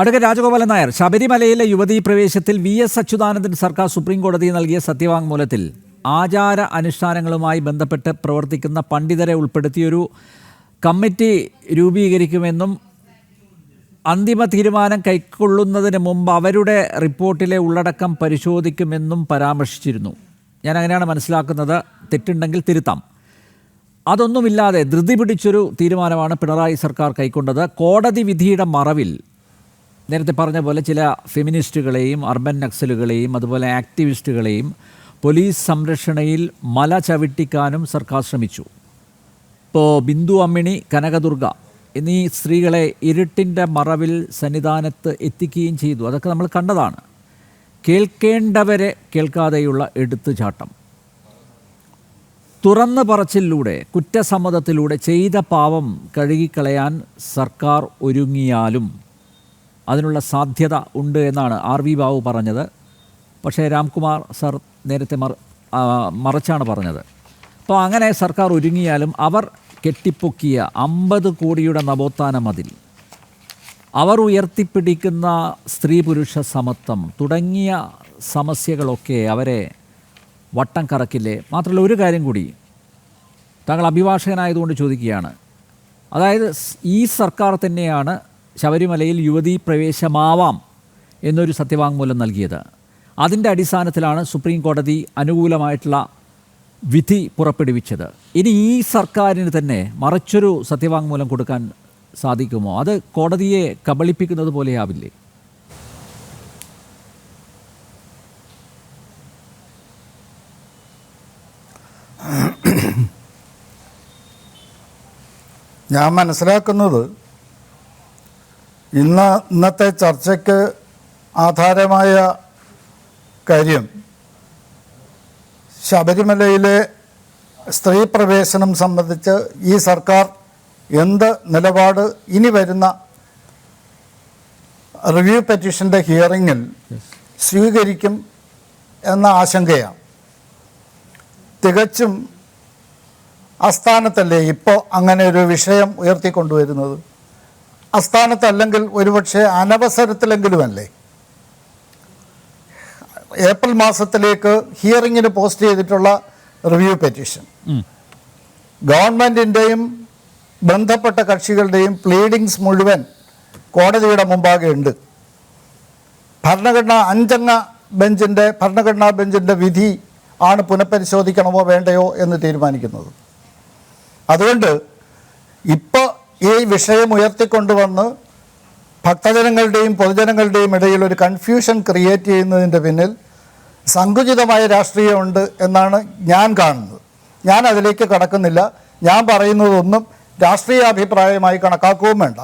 Advocate Rajagopalan Nair, ശബരിമലയിലെ യുവതീ പ്രവേശത്തിൽ VS Achuthanandan സർക്കാർ സുപ്രീം കോടതി നൽകിയ സത്യവാങ്മൂലത്തിൽ ആചാര അനുഷ്ഠാനങ്ങളുമായി ബന്ധപ്പെട്ട് പ്രവർത്തിക്കുന്ന പണ്ഡിതരെ ഉൾപ്പെടുത്തിയൊരു കമ്മിറ്റി രൂപീകരിക്കുമെന്നും അന്തിമ തീരുമാനം കൈക്കൊള്ളുന്നതിന് മുമ്പ് അവരുടെ റിപ്പോർട്ടിലെ ഉള്ളടക്കം പരിശോധിക്കുമെന്നും പരാമർശിച്ചിരുന്നു. ഞാൻ അങ്ങനെയാണ് മനസ്സിലാക്കുന്നത്, തെറ്റുണ്ടെങ്കിൽ തിരുത്താം. അതൊന്നുമില്ലാതെ ധൃതി പിടിച്ചൊരു തീരുമാനമാണ് പിണറായി സർക്കാർ കൈക്കൊണ്ടത്. കോടതി വിധിയുടെ മറവിൽ നേരത്തെ പറഞ്ഞ പോലെ ചില ഫെമിനിസ്റ്റുകളെയും അർബൻ നക്സലുകളെയും അതുപോലെ ആക്ടിവിസ്റ്റുകളെയും പോലീസ് സംരക്ഷണയിൽ മല ചവിട്ടിക്കാനും സർക്കാർ ശ്രമിച്ചു. ഇപ്പോൾ ബിന്ദു അമ്മിണി, കനകദുർഗ എന്നീ സ്ത്രീകളെ ഇരുട്ടിൻ്റെ മറവിൽ സന്നിധാനത്ത് എത്തിക്കുകയും ചെയ്തു. അതൊക്കെ നമ്മൾ കണ്ടതാണ്. കേൾക്കേണ്ടവരെ കേൾക്കാതെയുള്ള എടുത്തുചാട്ടം, തുറന്നു പറച്ചിലൂടെ കുറ്റസമ്മതത്തിലൂടെ ചെയ്ത പാവം കഴുകിക്കളയാൻ സർക്കാർ ഒരുങ്ങിയാലും അതിനുള്ള സാധ്യത ഉണ്ട് എന്നാണ് RV ബാബു പറഞ്ഞത്. പക്ഷേ രാംകുമാർ സർ നേരത്തെ മറച്ചാണ് പറഞ്ഞത്. അപ്പോൾ അങ്ങനെ സർക്കാർ ഒരുങ്ങിയാലും അവർ കെട്ടിപ്പൊക്കിയ 50 കോടിയുടെ നവോത്ഥാന മതിൽ, അവർ ഉയർത്തിപ്പിടിക്കുന്ന സ്ത്രീ പുരുഷ സമത്വം തുടങ്ങിയ സമസ്യകളൊക്കെ അവരെ വട്ടം കറക്കില്ലേ? മാത്രമല്ല, ഒരു കാര്യം കൂടി താങ്കൾ അഭിഭാഷകനായതുകൊണ്ട് ചോദിക്കുകയാണ്. അതായത് ഈ സർക്കാർ തന്നെയാണ് ശബരിമലയിൽ യുവതീ പ്രവേശമാവാം എന്നൊരു സത്യവാങ്മൂലം നൽകിയത്. അതിൻ്റെ അടിസ്ഥാനത്തിലാണ് സുപ്രീം കോടതി അനുകൂലമായിട്ടുള്ള വിധി പുറപ്പെടുവിച്ചത്. ഇനി ഈ സർക്കാരിന് തന്നെ മറിച്ചൊരു സത്യവാങ്മൂലം കൊടുക്കാൻ സാധിക്കുമോ? അത് കോടതിയെ കബളിപ്പിക്കുന്നത് പോലെയാവില്ലേ? ഞാൻ മനസ്സിലാക്കുന്നത് ഇന്നത്തെ ചർച്ചയ്ക്ക് ആധാരമായ കാര്യം ശബരിമലയിലെ സ്ത്രീ പ്രവേശനം സംബന്ധിച്ച് ഈ സർക്കാർ എന്ത് നിലപാട് ഇനി വരുന്ന റിവ്യൂ പെറ്റീഷൻ്റെ ഹിയറിങ്ങിൽ സ്വീകരിക്കും എന്ന ആശങ്കയാണ്. തികച്ചും അസ്ഥാനത്തല്ലേ ഇപ്പോൾ അങ്ങനെ ഒരു വിഷയം ഉയർത്തിക്കൊണ്ടുവരുന്നത്? അസ്ഥാനത്തല്ലെങ്കിൽ ഒരുപക്ഷെ അനവസരത്തിലെങ്കിലുമല്ലേ ഏപ്രിൽ മാസത്തിലേക്ക് ഹിയറിങ്ങിന് പോസ്റ്റ് ചെയ്തിട്ടുള്ള റിവ്യൂ പെറ്റീഷൻ ഗവൺമെൻറ്റിൻ്റെയും ബന്ധപ്പെട്ട കക്ഷികളുടെയും പ്ലീഡിങ്സ് മുഴുവൻ കോടതിയുടെ മുമ്പാകെ ഉണ്ട്. ഭരണഘടനാ ബെഞ്ചിൻ്റെ വിധി ആണ് പുനഃപരിശോധിക്കണമോ വേണ്ടയോ എന്ന് തീരുമാനിക്കുന്നത്. അതുകൊണ്ട് ഇപ്പോൾ ഈ വിഷയം ഉയർത്തിക്കൊണ്ടുവന്ന് ഭക്തജനങ്ങളുടെയും പൊതുജനങ്ങളുടെയും ഇടയിൽ ഒരു കൺഫ്യൂഷൻ ക്രിയേറ്റ് ചെയ്യുന്നതിൻ്റെ പിന്നിൽ സങ്കുചിതമായ രാഷ്ട്രീയമുണ്ട് എന്നാണ് ഞാൻ കാണുന്നത്. ഞാൻ അതിലേക്ക് കടക്കുന്നില്ല. ഞാൻ പറയുന്നതൊന്നും രാഷ്ട്രീയ അഭിപ്രായമായി കണക്കാക്കുകയും വേണ്ട.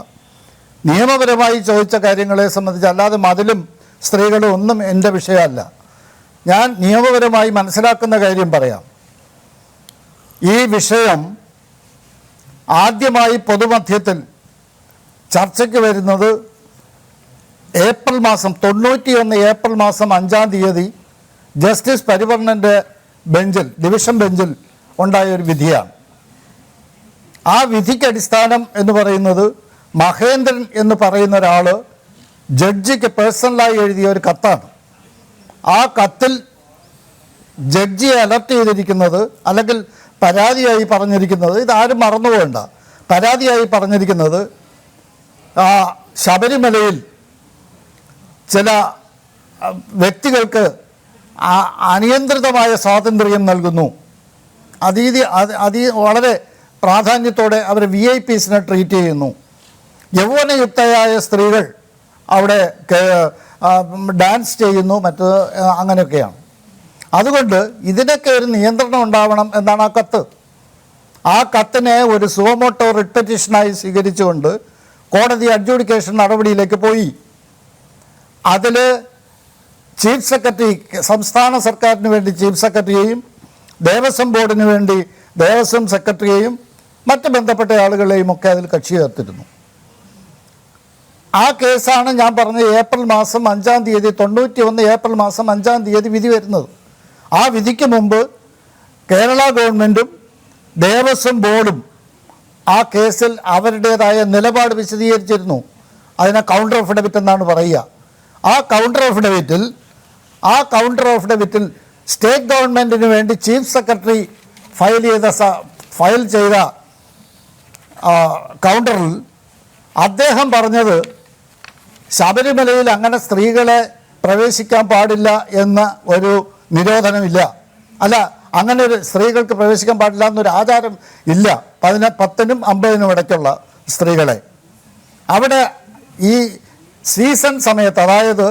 നിയമപരമായി ചോദിച്ച കാര്യങ്ങളെ സംബന്ധിച്ച് അല്ലാതെ മതിലും സ്ത്രീകളും ഒന്നും എൻ്റെ വിഷയമല്ല. ഞാൻ നിയമപരമായി മനസ്സിലാക്കുന്ന കാര്യം പറയാം. ഈ വിഷയം ആദ്യമായി പൊതുമധ്യത്തിൽ ചർച്ചയ്ക്ക് വരുന്നത് ഏപ്രിൽ മാസം 91 ഏപ്രിൽ മാസം 5-ാം തീയതി ജസ്റ്റിസ് പരിവർണൻ്റെ ബെഞ്ചിൽ, ഡിവിഷൻ ബെഞ്ചിൽ ഉണ്ടായ ഒരു വിധിയാണ്. ആ വിധിക്ക് അടിസ്ഥാനം എന്ന് പറയുന്നത് മഹേന്ദ്രൻ എന്ന് പറയുന്ന ഒരാൾ ജഡ്ജിക്ക് പേഴ്സണലായി എഴുതിയ ഒരു കത്താണ്. ആ കത്തിൽ ജഡ്ജിയെ അലർട്ട് ചെയ്തിരിക്കുന്നത്, അല്ലെങ്കിൽ പരാതിയായി പറഞ്ഞിരിക്കുന്നത്, ഇതാരും മറന്നുപോകണ്ട, പരാതിയായി പറഞ്ഞിരിക്കുന്നത് ശബരിമലയിൽ ചില വ്യക്തികൾക്ക് അനിയന്ത്രിതമായ സ്വാതന്ത്ര്യം നൽകുന്നു, വളരെ പ്രാധാന്യത്തോടെ അവർ VIPസിനെ ട്രീറ്റ് ചെയ്യുന്നു, യൗവനയുക്തയായ സ്ത്രീകൾ അവിടെ ഡാൻസ് ചെയ്യുന്നു, അങ്ങനെയൊക്കെയാണ്. അതുകൊണ്ട് ഇതിനൊക്കെ ഒരു നിയന്ത്രണം ഉണ്ടാവണം എന്നാണ് ആ കത്ത്. ആ കത്തിനെ ഒരു സുവമോട്ടോ റിട്ട് പെറ്റീഷനായി സ്വീകരിച്ചുകൊണ്ട് കോടതി അഡ്ജുഡിക്കേഷൻ നടപടിയിലേക്ക് പോയി. അതിൽ ചീഫ് സെക്രട്ടറി, സംസ്ഥാന സർക്കാരിന് വേണ്ടി ചീഫ് സെക്രട്ടറിയെയും ദേവസ്വം ബോർഡിന് വേണ്ടി ദേവസ്വം സെക്രട്ടറിയെയും മറ്റ് ബന്ധപ്പെട്ട ആളുകളെയും ഒക്കെ അതിൽ കക്ഷി ചേർത്തിരുന്നു. ആ കേസാണ് ഞാൻ പറഞ്ഞ ഏപ്രിൽ മാസം 5-ാം തീയതി 91 ഏപ്രിൽ മാസം 5-ാം തീയതി വിധി വരുന്നത്. ആ വിധിക്ക് മുമ്പ് കേരള ഗവൺമെൻറ്റും ദേവസ്വം ബോർഡും ആ കേസിൽ അവരുടേതായ നിലപാട് വിശദീകരിച്ചിരുന്നു. അതിനെ കൗണ്ടർ അഫിഡവിറ്റ് എന്നാണ് പറയുക. ആ കൗണ്ടർ അഫിഡവിറ്റിൽ സ്റ്റേറ്റ് ഗവൺമെൻറ്റിന് വേണ്ടി ചീഫ് സെക്രട്ടറി ഫയൽ ചെയ്ത കൗണ്ടറിൽ അദ്ദേഹം പറഞ്ഞത് ശബരിമലയിൽ അങ്ങനെ സ്ത്രീകളെ പ്രവേശിക്കാൻ പാടില്ല എന്ന ഒരു നിരോധനമില്ല, അല്ല അങ്ങനെ ഒരു സ്ത്രീകൾക്ക് പ്രവേശിക്കാൻ പാടില്ല എന്നൊരു ആചാരം ഇല്ല. 10-നും 50-നും ഇടയ്ക്കുള്ള സ്ത്രീകളെ അവിടെ ഈ സീസൺ സമയത്ത്, അതായത്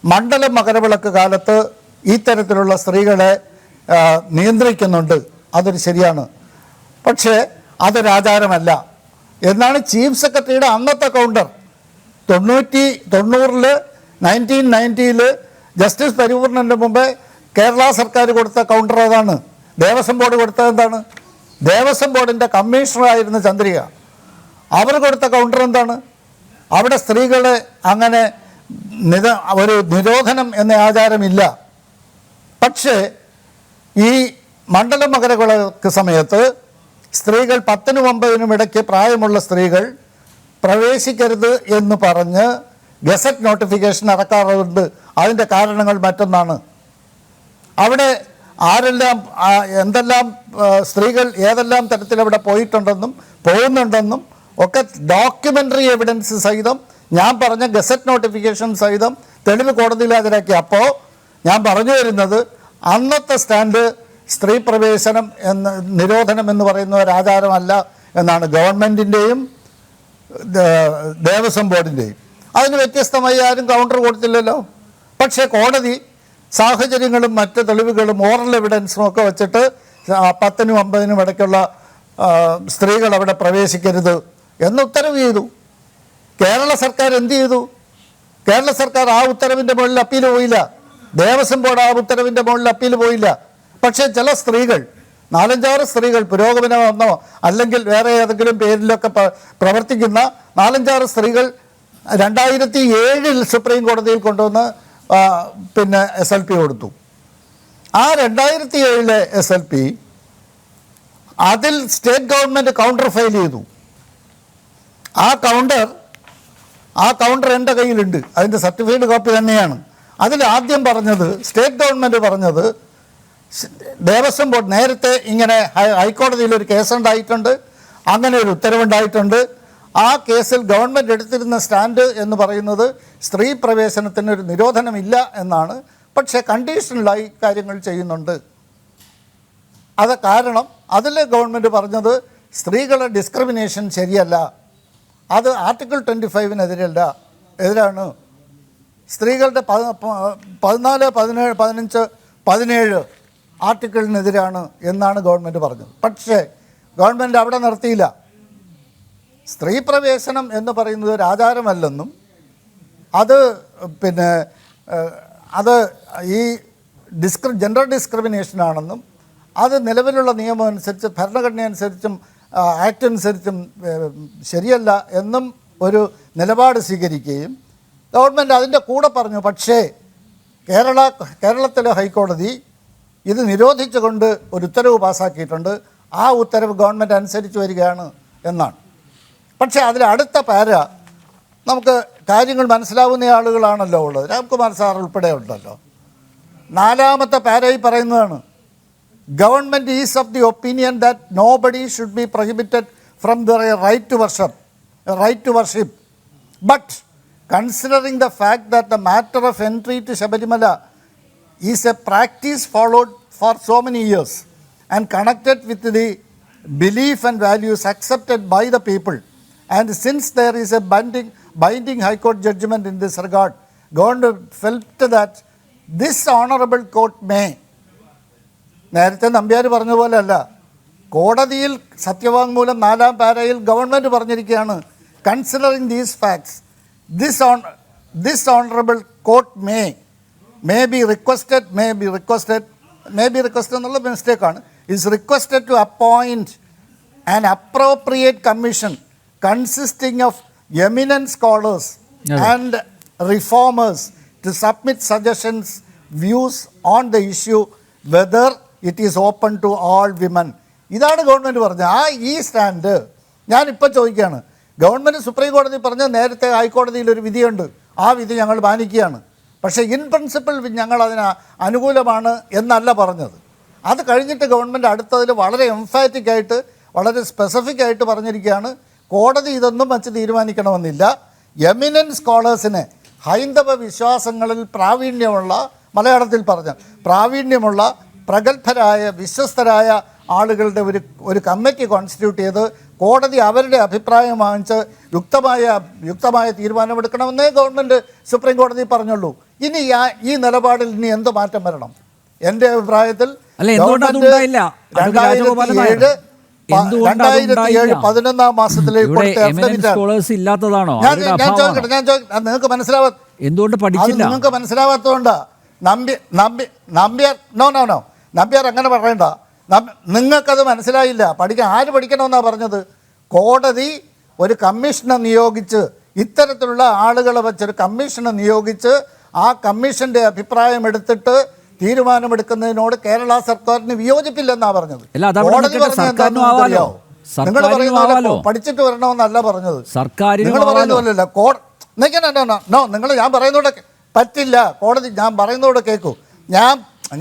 മണ്ഡലം മകരവിളക്ക് കാലത്ത് ഈ തരത്തിലുള്ള സ്ത്രീകളെ നിയന്ത്രിക്കുന്നുണ്ട്. അതൊരു ശരിയാണ്, പക്ഷേ അതൊരാചാരമല്ല എന്നാണ് ചീഫ് സെക്രട്ടറിയുടെ അന്നത്തെ കൗണ്ടർ. 1990 ജസ്റ്റിസ് പരിപൂർണൻ്റെ മുമ്പേ കേരള സർക്കാർ കൊടുത്ത കൗണ്ടർ അതാണ്. ദേവസ്വം ബോർഡ് കൊടുത്തത് എന്താണ്? ദേവസ്വം ബോർഡിൻ്റെ കമ്മീഷണറായിരുന്ന ചന്ദ്രിക, അവർ കൊടുത്ത കൗണ്ടർ എന്താണ്? അവിടെ സ്ത്രീകളെ അങ്ങനെ ഒരു നിരോധനം എന്ന ആചാരമില്ല. പക്ഷേ ഈ മണ്ഡല മകരവിളക്ക് സമയത്ത് സ്ത്രീകൾ 10-നും 50-നും ഇടയ്ക്ക് പ്രായമുള്ള സ്ത്രീകൾ പ്രവേശിക്കരുത് എന്ന് പറഞ്ഞ് ഗസറ്റ് നോട്ടിഫിക്കേഷൻ ഇറക്കാറുണ്ട്. അതിൻ്റെ കാരണങ്ങൾ മറ്റൊന്നാണ്. അവിടെ ആരെല്ലാം എന്തെല്ലാം സ്ത്രീകൾ ഏതെല്ലാം തരത്തിലവിടെ പോയിട്ടുണ്ടെന്നും പോകുന്നുണ്ടെന്നും ഒക്കെ ഡോക്യുമെൻ്ററി എവിഡൻസ് സഹിതം, ഞാൻ പറഞ്ഞ ഗസറ്റ് നോട്ടിഫിക്കേഷൻ സഹിതം തെളിവ് കോടതിയിൽ ഹാജരാക്കി. അപ്പോൾ ഞാൻ പറഞ്ഞു വരുന്നത്, അന്നത്തെ സ്റ്റാൻഡ് സ്ത്രീ പ്രവേശനം നിരോധനം എന്ന് പറയുന്ന ഒരു ആചാരമല്ല എന്നാണ് ഗവൺമെൻറ്റിൻ്റെയും ദേവസ്വം ബോർഡിൻ്റെയും. അതിന് വ്യത്യസ്തമായി ആരും കൗണ്ടർ കൊടുത്തില്ലല്ലോ. പക്ഷേ കോടതി സാഹചര്യങ്ങളും മറ്റ് തെളിവുകളും ഓറൽ എവിഡൻസും ഒക്കെ വെച്ചിട്ട് 10-നും 50-നും ഇടയ്ക്കുള്ള സ്ത്രീകൾ അവിടെ പ്രവേശിക്കരുത് എന്ന് ഉത്തരവ് ചെയ്തു. കേരള സർക്കാർ എന്ത് ചെയ്തു? കേരള സർക്കാർ ആ ഉത്തരവിൻ്റെ മുകളിൽ അപ്പീൽ പോയില്ല. ദേവസ്വം ബോർഡ് ആ ഉത്തരവിൻ്റെ മുകളിൽ അപ്പീൽ പോയില്ല. പക്ഷേ ചില സ്ത്രീകൾ, 4-5 സ്ത്രീകൾ, പുരോഗമനമെന്നോ അല്ലെങ്കിൽ വേറെ ഏതെങ്കിലും പേരിലൊക്കെ പ്രവർത്തിക്കുന്ന 4-5 സ്ത്രീകൾ 2007 സുപ്രീം കോടതിയിൽ കൊണ്ടുവന്ന് പിന്നെ SLP കൊടുത്തു. ആ 2007 SLP അതിൽ സ്റ്റേറ്റ് ഗവൺമെൻറ് കൗണ്ടർ ഫയൽ ചെയ്തു. ആ കൗണ്ടർ എൻ്റെ കയ്യിലുണ്ട്, അതിൻ്റെ സർട്ടിഫൈഡ് കോപ്പി തന്നെയാണ്. അതിൽ ആദ്യം പറഞ്ഞത്, സ്റ്റേറ്റ് ഗവൺമെൻറ് പറഞ്ഞത്, ദേവസ്വം ബോർഡ് നേരത്തെ ഇങ്ങനെ ഹൈക്കോടതിയിലൊരു കേസുണ്ടായിട്ടുണ്ട്, അങ്ങനെ ഒരു ഉത്തരവുണ്ടായിട്ടുണ്ട്. ആ കേസിൽ ഗവൺമെൻറ് എടുത്തിരുന്ന സ്റ്റാൻഡ് എന്ന് പറയുന്നത് സ്ത്രീ പ്രവേശനത്തിനൊരു നിരോധനമില്ല എന്നാണ്. പക്ഷേ കണ്ടീഷണലായി കാര്യങ്ങൾ ചെയ്യുന്നുണ്ട്. അത് കാരണം അതിൽ ഗവൺമെൻറ് പറഞ്ഞത് സ്ത്രീകളുടെ ഡിസ്ക്രിമിനേഷൻ ശരിയല്ല, അത് ആർട്ടിക്കിൾ 25-നെതിരല്ല, എതിരാണ്. സ്ത്രീകളുടെ 14, 17, 15, 17 ആർട്ടിക്കിളിനെതിരാണ് എന്നാണ് ഗവൺമെൻറ് പറഞ്ഞത്. പക്ഷേ ഗവൺമെൻറ് അവിടെ നിർത്തിയില്ല. സ്ത്രീ പ്രവേശനം എന്ന് പറയുന്നത് ഒരു ആചാരമല്ലെന്നും അത് പിന്നെ അത് ഈ ജെൻഡർ ഡിസ്ക്രിമിനേഷനാണെന്നും അത് നിലവിലുള്ള നിയമം അനുസരിച്ച്, ഭരണഘടന അനുസരിച്ചും ആക്ട് അനുസരിച്ചും ശരിയല്ല എന്നും ഒരു നിലപാട് സ്വീകരിക്കുകയും ഗവൺമെൻറ് അതിൻ്റെ കൂടെ പറഞ്ഞു. പക്ഷേ കേരളത്തിലെ ഹൈക്കോടതി ഇത് നിരോധിച്ചുകൊണ്ട് ഒരു ഉത്തരവ് പാസ്സാക്കിയിട്ടുണ്ട്. ആ ഉത്തരവ് ഗവൺമെൻറ് അനുസരിച്ച് വരികയാണ് എന്നാണ്. പക്ഷേ അതിൽ അടുത്ത പാര നമുക്ക് കാര്യങ്ങൾ മനസ്സിലാവുന്ന ആളുകളാണല്ലോ ഉള്ളത്. രാംകുമാർ സാർ ഉൾപ്പെടെ ഉണ്ടല്ലോ. 4-ത്തെ പാരയിൽ പറയുന്നതാണ്, government is of the opinion that nobody should be prohibited from the right to worship but considering the fact that the matter of entry to Sabarimala is a practice followed for so many years and connected with the belief and values accepted by the people, and since there is a binding High Court judgment in this regard, government felt that this honorable court may, നേരത്തെ നമ്പ്യാർ പറഞ്ഞ പോലെ അല്ല, കോടതിയിൽ സത്യവാങ്മൂലം 4-ാം പാരയിൽ government പറഞ്ഞിരിക്കുകയാണ്, considering these facts this honorable court may be requested എന്നുള്ള മിസ്റ്റേക്കാണ്, is requested to appoint an appropriate commission consisting of eminent scholars and reformers to submit suggestions, views on the issue whether it is open to all women. ഇതാണ് government പറഞ്ഞത്. ഈ stand ഞാനിപ്പോൾ ചോദിക്കുകയാണ്, government supreme കോടതി പറഞ്ഞ നേരത്തെ ഹൈക്കോടതിയിൽ ഒരു വിധിയുണ്ട്, ആ വിധി ഞങ്ങൾ മാനിക്കുകയാണ്. പക്ഷേ ഇൻ പ്രിൻസിപ്പിൾ ഞങ്ങൾ അതിന് അനുകൂലമാണ് എന്നല്ല പറഞ്ഞത്. അത് കഴിഞ്ഞിട്ട് ഗവൺമെൻറ് അടുത്തതിൽ വളരെ എംഫാറ്റിക് ആയിട്ട് വളരെ സ്പെസിഫിക് ആയിട്ട് പറഞ്ഞിരിക്കുകയാണ്, കോടതി ഇതൊന്നും വച്ച് തീരുമാനിക്കണമെന്നില്ല. എമിനൻറ്റ് സ്കോളേഴ്സിനെ, ഹൈന്ദവ വിശ്വാസങ്ങളിൽ പ്രാവീണ്യമുള്ള, മലയാളത്തിൽ പറഞ്ഞ പ്രാവീണ്യമുള്ള പ്രഗത്ഭരായ വിശ്വസ്തരായ ആളുകളുടെ ഒരു കമ്മിറ്റി കോൺസ്റ്റിറ്റ്യൂട്ട് ചെയ്ത് കോടതി അവരുടെ അഭിപ്രായം വാങ്ങിച്ച് യുക്തമായ തീരുമാനമെടുക്കണമെന്നേ ഗവൺമെൻറ് സുപ്രീം കോടതി പറഞ്ഞുള്ളൂ. ഇനി ഈ നിലപാടിൽ ഇനി എന്ത് മാറ്റം വരണം? എൻ്റെ അഭിപ്രായത്തിൽ 2007-11 മാസത്തിലേക്ക് ഇല്ലാത്തതാണോ? ഞാൻ ചോദിക്കട്ടെ, നിങ്ങൾക്ക് നിങ്ങൾക്ക് മനസ്സിലാവാത്തതുകൊണ്ടാ നമ്പ്യാർ അങ്ങനെ പറയണ്ട. നിങ്ങൾക്കത് മനസ്സിലായില്ല. ആര് പഠിക്കണമെന്നാണ് പറഞ്ഞത്? കോടതി ഒരു കമ്മീഷനെ നിയോഗിച്ച്, ഇത്തരത്തിലുള്ള ആളുകളെ വെച്ചൊരു കമ്മീഷനെ നിയോഗിച്ച് ആ കമ്മീഷൻ്റെ അഭിപ്രായം എടുത്തിട്ട് തീരുമാനമെടുക്കുന്നതിനോട് കേരള സർക്കാരിന് വിയോജിപ്പില്ലെന്നാണ് പറഞ്ഞത്. കോടതി പറഞ്ഞോ? നിങ്ങൾ പറയുന്നല്ലോ പഠിച്ചിട്ട് വരണമെന്നല്ല പറഞ്ഞത്. നിങ്ങൾ പറയുന്നതല്ല നിങ്ങൾ ഞാൻ പറയുന്നതോടെ പറ്റില്ല. കോടതി ഞാൻ പറയുന്നതോടെ കേൾക്കൂ.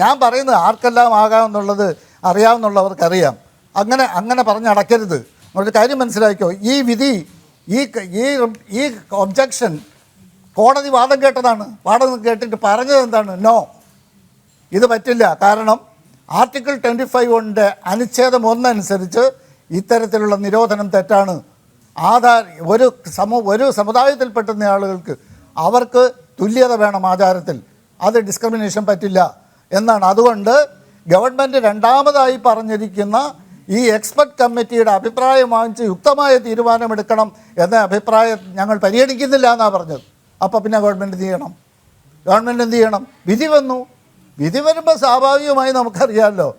ഞാൻ പറയുന്നത് ആർക്കെല്ലാം ആകാമെന്നുള്ളത് അറിയാവുന്നവർക്കറിയാം. അങ്ങനെ പറഞ്ഞടക്കരുത്. ഒരു കാര്യം മനസ്സിലാക്കിയോ, ഈ വിധി ഈ ഒബ്ജക്ഷൻ കോടതി വാദം കേട്ടതാണ്. വാദം കേട്ടിട്ട് പറഞ്ഞത് എന്താണ്? നോ, ഇത് പറ്റില്ല. കാരണം ആർട്ടിക്കിൾ 25 അനുച്ഛേദം 1 അനുസരിച്ച് ഇത്തരത്തിലുള്ള നിരോധനം തെറ്റാണ്. ഒരു സമുദായത്തിൽപ്പെടുന്ന ആളുകൾക്ക് അവർക്ക് തുല്യത വേണം ആചാരത്തിൽ, അത് ഡിസ്ക്രിമിനേഷൻ പറ്റില്ല എന്നാണ്. അതുകൊണ്ട് ഗവൺമെൻറ് രണ്ടാമതായി പറഞ്ഞിരിക്കുന്ന ഈ എക്സ്പെർട്ട് കമ്മിറ്റിയുടെ അഭിപ്രായം വാങ്ങിച്ച് യുക്തമായ തീരുമാനമെടുക്കണം എന്ന അഭിപ്രായം ഞങ്ങൾ പരിഗണിക്കുന്നില്ല എന്നാണ് പറഞ്ഞത്. അപ്പോൾ പിന്നെ ഗവൺമെൻറ് എന്ത് ചെയ്യണം? വിധി വന്നു. വിധി വരുമ്പോൾ സ്വാഭാവികമായി നമുക്കറിയാമല്ലോ,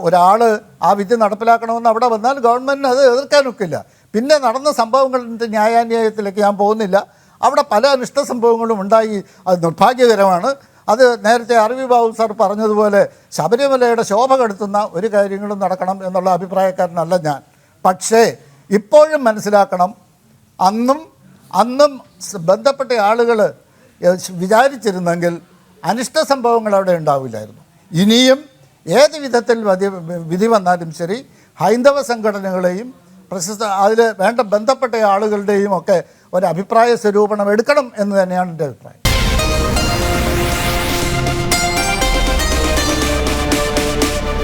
ഒരാൾ ആ വിധി നടപ്പിലാക്കണമെന്ന് അവിടെ വന്നാൽ ഗവൺമെൻറ്റിന് അത് എതിർക്കാനൊക്കില്ല. പിന്നെ നടന്ന സംഭവങ്ങളുടെ ന്യായാന്യായത്തിലേക്ക് ഞാൻ പോകുന്നില്ല. അവിടെ പല അനിഷ്ട സംഭവങ്ങളും ഉണ്ടായി. അത് നിർഭാഗ്യകരമാണ്. അത് നേരത്തെ അറിവി ബാബു സാർ പറഞ്ഞതുപോലെ ശബരിമലയുടെ ശോഭ കെടുത്തുന്ന ഒരു കാര്യങ്ങളും നടക്കണം എന്നുള്ള അഭിപ്രായക്കാരനല്ല ഞാൻ. പക്ഷേ ഇപ്പോഴും മനസ്സിലാക്കണം, അന്നും ബന്ധപ്പെട്ട ആളുകൾ വിചാരിച്ചിരുന്നെങ്കിൽ അനിഷ്ട സംഭവങ്ങൾ അവിടെ ഉണ്ടാവില്ലായിരുന്നു. ഇനിയും ഏത് വിധത്തിൽ വിധി വന്നാലും ശരി, ഹൈന്ദവ സംഘടനകളെയും അതിൽ വേണ്ട ബന്ധപ്പെട്ട ആളുകളുടെയും ഒക്കെ ഒരു അഭിപ്രായ സ്വരൂപണം എടുക്കണം എന്ന് തന്നെയാണ് എൻ്റെ അഭിപ്രായം.